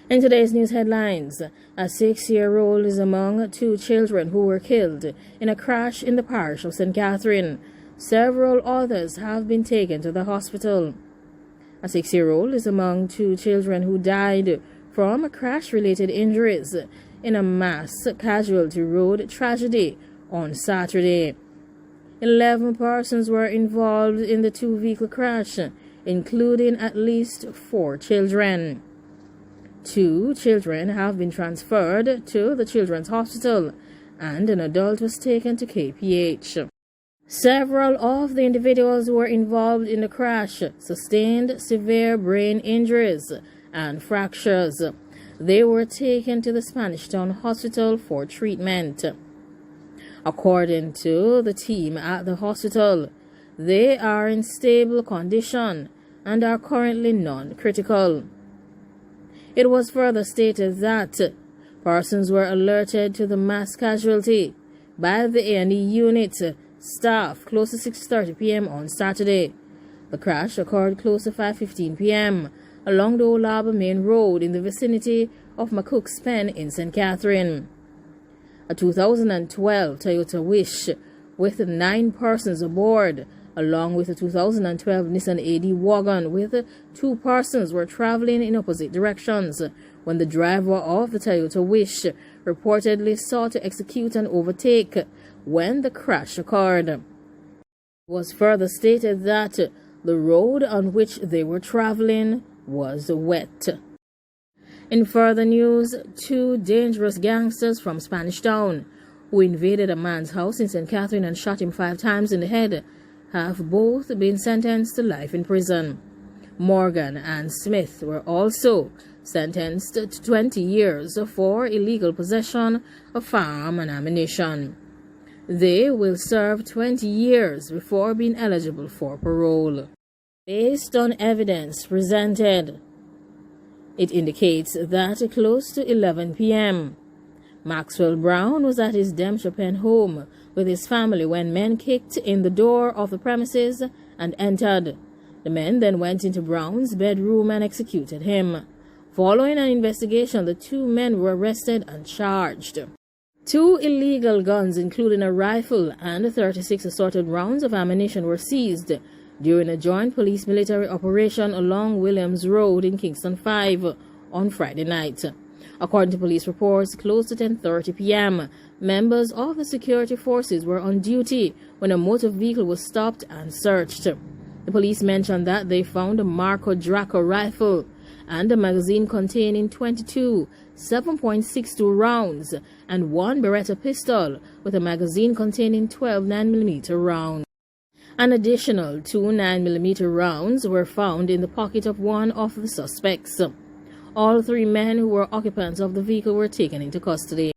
In today's news headlines, a 6-year-old is among 2 children who were killed in a crash in the parish of St. Catherine. Several others have been taken to the hospital. A 6-year-old is among 2 children who died from crash-related injuries in a mass casualty road tragedy on Saturday. 11 persons were involved in the 2-vehicle crash, including at least 4 children. 2 children have been transferred to the Children's Hospital, and an adult was taken to KPH. Several of the individuals who were involved in the crash sustained severe brain injuries and fractures. They were taken to the Spanish Town Hospital for treatment. According to the team at the hospital, they are in stable condition and are currently non-critical. It was further stated that persons were alerted to the mass casualty by the A&E unit staff close to 6:30 p.m. on Saturday. The crash occurred close to 5:15 p.m. along the Olaba Main Road in the vicinity of McCook's Pen in St. Catherine. A 2012 Toyota Wish with 9 persons aboard, along with a 2012 Nissan AD wagon with 2 persons, were traveling in opposite directions when the driver of the Toyota Wish reportedly sought to execute an overtake when the crash occurred. It was further stated that the road on which they were traveling was wet. In further news, 2 dangerous gangsters from Spanish Town who invaded a man's house in St. Catherine and shot him 5 times in the head have both been sentenced to life in prison. Morgan and Smith were also sentenced to 20 years for illegal possession of firearm and ammunition. They will serve 20 years before being eligible for parole. Based on evidence presented, it indicates that close to 11 p.m., Maxwell Brown was at his Dempsey Pen home with his family when men kicked in the door of the premises and entered. The men then went into Brown's bedroom and executed him. Following an investigation, the 2 men were arrested and charged. 2 illegal guns, including a rifle and 36 assorted rounds of ammunition, were seized during a joint police-military operation along Williams Road in Kingston 5 on Friday night. According to police reports, close to 10:30 p.m., members of the security forces were on duty when a motor vehicle was stopped and searched. The police mentioned that they found a Marco Draco rifle and a magazine containing 22 7.62 rounds and 1 Beretta pistol with a magazine containing 12 9mm rounds. An additional 2 9mm rounds were found in the pocket of one of the suspects. All 3 men who were occupants of the vehicle were taken into custody.